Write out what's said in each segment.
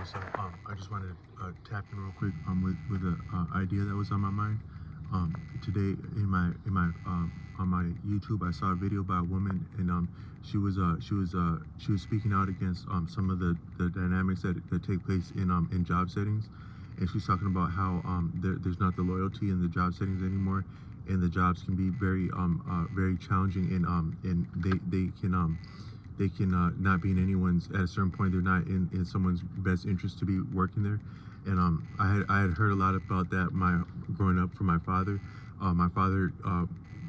what's up? I just wanted to tap in real quick with an idea that was on my mind. Today on my YouTube, I saw a video by a woman, and she was speaking out against some of the dynamics that take place in job settings, and she's talking about how there's not the loyalty in the job settings anymore, and the jobs can be very challenging, and they can not be in anyone's, at a certain point they're not in someone's best interest to be working there. And I had heard a lot about that growing up from my father. My father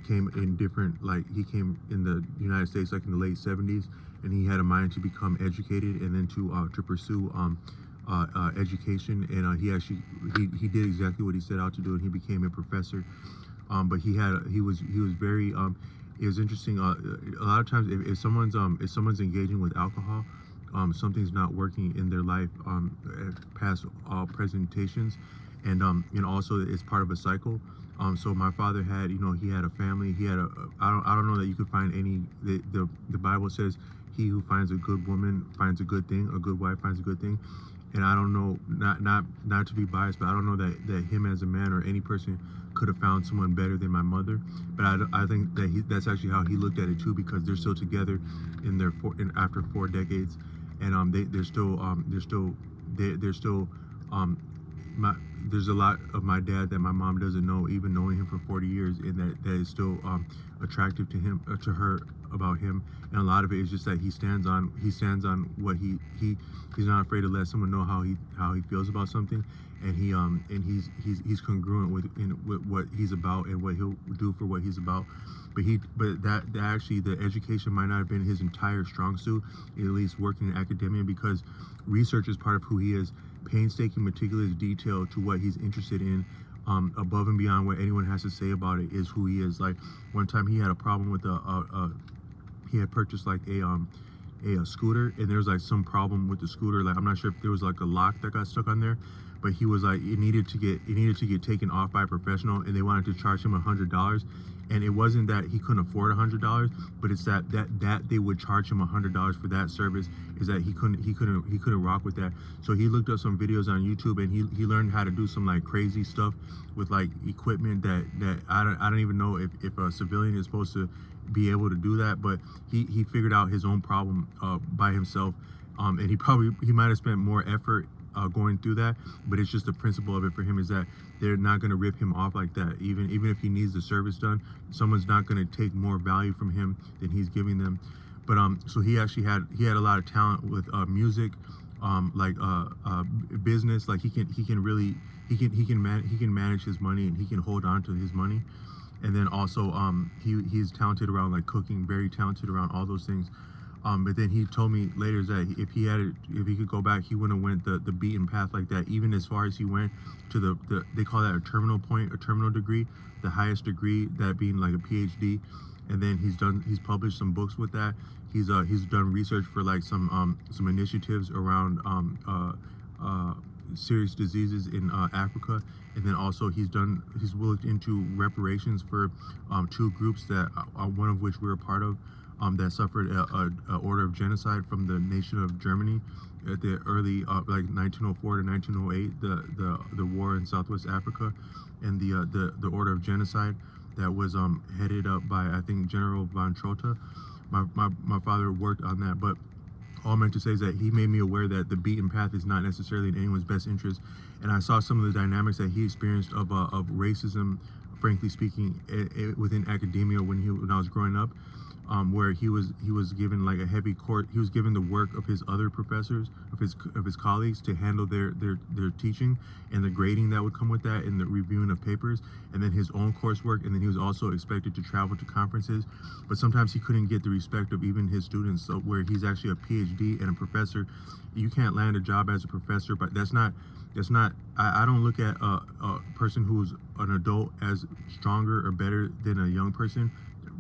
came in different, like, he came in the United States like in the late 70s, and he had a mind to become educated and then to pursue education, and he did exactly what he set out to do, and he became a professor. But he was very it was interesting. A lot of times, if someone's engaging with alcohol, something's not working in their life past all presentations, and also it's part of a cycle. So my father had, he had a family. He had I don't know that you could find any. The Bible says, "He who finds a good woman finds a good thing. A good wife finds a good thing." And I don't know, not to be biased, but I don't know that him as a man or any person could have found someone better than my mother. But I think that that's actually how he looked at it too, because they're still together after 4 decades, and they're still um my there's a lot of my dad that my mom doesn't know, even knowing him for 40 years, and that is still attractive to him, to her, about him. And a lot of it is just that he stands on what he's not afraid to let someone know how he feels about something, and he's congruent with what he's about and what he'll do for what he's about. But that actually, the education might not have been his entire strong suit, at least working in academia, because research is part of who he is. Painstaking, meticulous detail to what he's interested in, above and beyond what anyone has to say about it, is who he is. Like, one time he had a problem with he had purchased like a scooter, and there was like some problem with the scooter. Like, I'm not sure if there was like a lock that got stuck on there, but he was like, it needed to get taken off by a professional, and they wanted to charge him $100. And it wasn't that he couldn't afford $100, but it's that they would charge him $100 for that service, is that he couldn't rock with that. So he looked up some videos on YouTube, and he learned how to do some like crazy stuff with like equipment that I don't even know if a civilian is supposed to be able to do that. But he figured out his own problem by himself, and he might have spent more effort going through that, but it's just the principle of it for him, is that they're not going to rip him off like that. Even if he needs the service done, someone's not going to take more value from him than he's giving them. But so he actually had a lot of talent with music, business. Like, he can manage his money, and he can hold on to his money. And then also he's talented around like cooking, very talented around all those things. But then he told me later that if he could go back, he wouldn't have went the beaten path like that, even as far as he went to they call that a terminal point, a terminal degree, the highest degree, that being like a PhD. And then he's published some books with that. He's done research for like some initiatives around serious diseases in Africa. And then also he's looked into reparations for 2 groups that one of which we're a part of, that suffered a order of genocide from the nation of Germany at the early like 1904 to 1908, the war in Southwest Africa, and the order of genocide that was headed up by, I think, General von Trotha. My father worked on that. But all I meant to say is that he made me aware that the beaten path is not necessarily in anyone's best interest. And I saw some of the dynamics that he experienced of racism, frankly speaking, within academia when I was growing up, where he was given like a heavy court. He was given the work of his other professors, of his colleagues, to handle their teaching, and the grading that would come with that, and the reviewing of papers, and then his own coursework. And then he was also expected to travel to conferences, but sometimes he couldn't get the respect of even his students. So where he's actually a PhD and a professor, you can't land a job as a professor. But that's not I don't look at a person who's an adult as stronger or better than a young person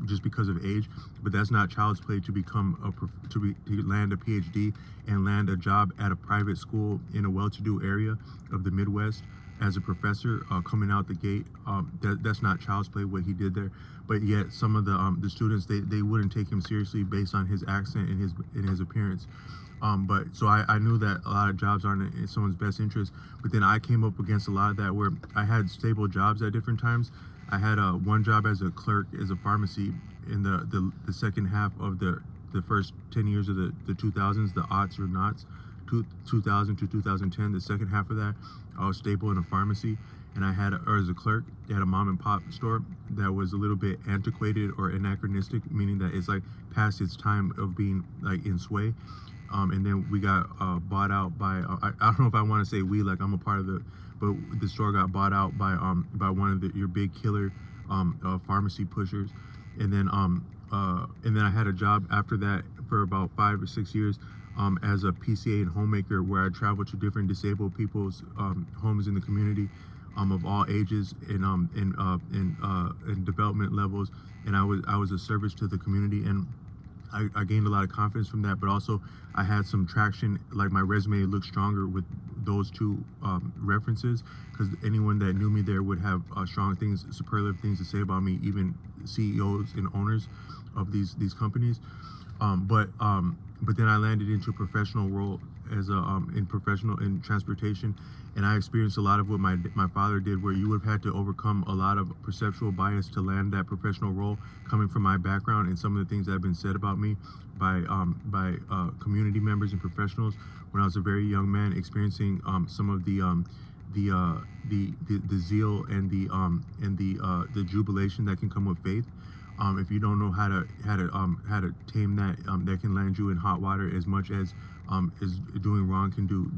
just because of age. But that's not child's play to to land a PhD and land a job at a private school in a well-to-do area of the Midwest as a professor, coming out the gate. That's not child's play what he did there. But yet some of the students, they wouldn't take him seriously based on his accent and his appearance. But so I knew that a lot of jobs aren't in someone's best interest. But then I came up against a lot of that where I had stable jobs at different times. I had one job as a clerk as a pharmacy in the second half of the first 10 years of the 2000s, the aughts or knots, 2000 to 2010. The second half of that, I was stable in a pharmacy, and I had or as a clerk at a mom and pop store that was a little bit antiquated or anachronistic, meaning that it's like past its time of being like in sway. And then we got bought out by I don't know if I want to say we, like I'm a part of the, but the store got bought out by one of your big killer pharmacy pushers. And then I had a job after that for about 5 or 6 years as a PCA and homemaker, where I traveled to different disabled people's homes in the community of all ages and development levels. And I was a service to the community, and I gained a lot of confidence from that, but also I had some traction. Like my resume looked stronger with those two references, because anyone that knew me there would have strong things, superlative things to say about me, even CEOs and owners of these companies. But then I landed into a professional role as a in transportation, and I experienced a lot of what my father did, where you would have had to overcome a lot of perceptual bias to land that professional role, coming from my background and some of the things that have been said about me by community members and professionals when I was a very young man, experiencing some of the zeal and the jubilation that can come with faith. If you don't know how to tame that, that can land you in hot water as much as doing wrong can do.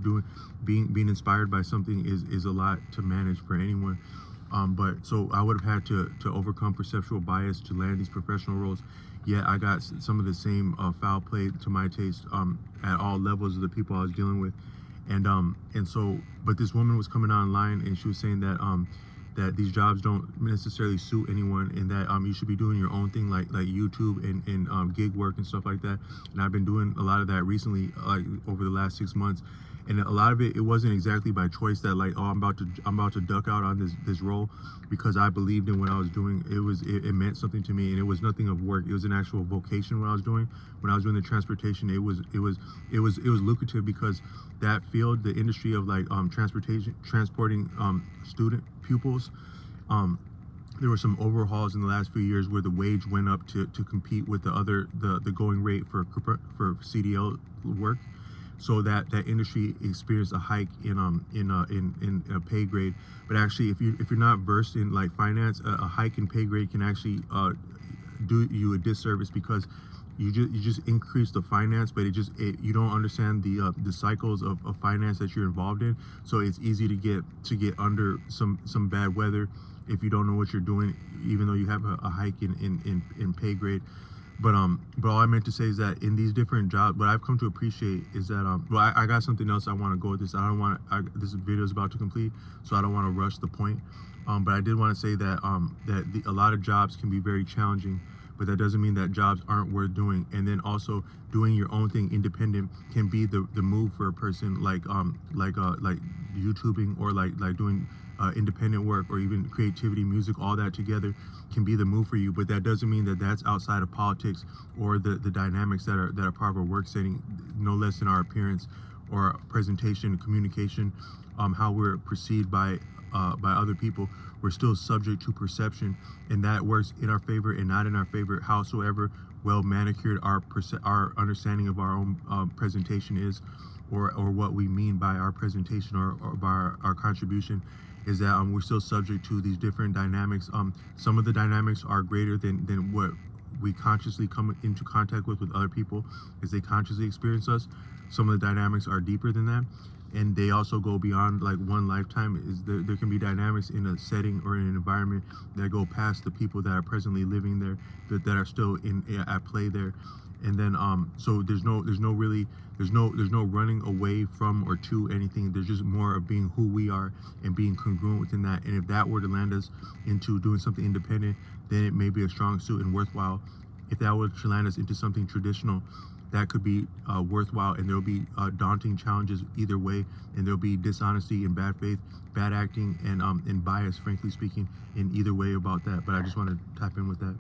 Being inspired by something is a lot to manage for anyone. But so I would have had to overcome perceptual bias to land these professional roles. Yet I got some of the same foul play to my taste at all levels of the people I was dealing with. And so, but this woman was coming online, and she was saying that that these jobs don't necessarily suit anyone, and that you should be doing your own thing, like YouTube and gig work and stuff like that. And I've been doing a lot of that recently, like over the last 6 months. And a lot of it wasn't exactly by choice, that like, oh, I'm about to duck out on this role, because I believed in what I was doing. It meant something to me, and it was nothing of work. It was an actual vocation. What I was doing when I was doing the transportation, it was lucrative, because that field, the industry of like transporting student pupils, there were some overhauls in the last few years where the wage went up to compete with the going rate for CDL work. So that industry experienced a hike in a pay grade. But actually, if you're not versed in like finance, a hike in pay grade can actually do you a disservice, because you just increase the finance, but you don't understand the cycles of finance that you're involved in. So it's easy to get under some bad weather if you don't know what you're doing, even though you have a hike in pay grade. But all I meant to say is that in these different jobs, what I've come to appreciate is that I got something else I want to go with this. This video is about to complete, so I don't want to rush the point. But I did want to say that a lot of jobs can be very challenging, but that doesn't mean that jobs aren't worth doing. And then also doing your own thing independent can be the move for a person, like YouTubing, or like doing independent work, or even creativity, music, all that together can be the move for you. But that doesn't mean that that's outside of politics or the dynamics that are part of a work setting, no less than our appearance or presentation, communication, how we're perceived by other people. We're still subject to perception, and that works in our favor and not in our favor, howsoever well manicured our understanding of our own presentation is, or what we mean by our presentation, or by our contribution, is that we're still subject to these different dynamics. Some of the dynamics are greater than what we consciously come into contact with other people, as they consciously experience us. Some of the dynamics are deeper than that, and they also go beyond like one lifetime. There can be dynamics in a setting or in an environment that go past the people that are presently living there, that are still at play there. And then so there's no running away from or to anything. There's just more of being who we are and being congruent within that. And if that were to land us into doing something independent, then it may be a strong suit and worthwhile. If that were to land us into something traditional, that could be worthwhile, and there'll be daunting challenges either way, and there'll be dishonesty and bad faith, bad acting, and bias, frankly speaking, in either way about that. But I just want to tap in with that.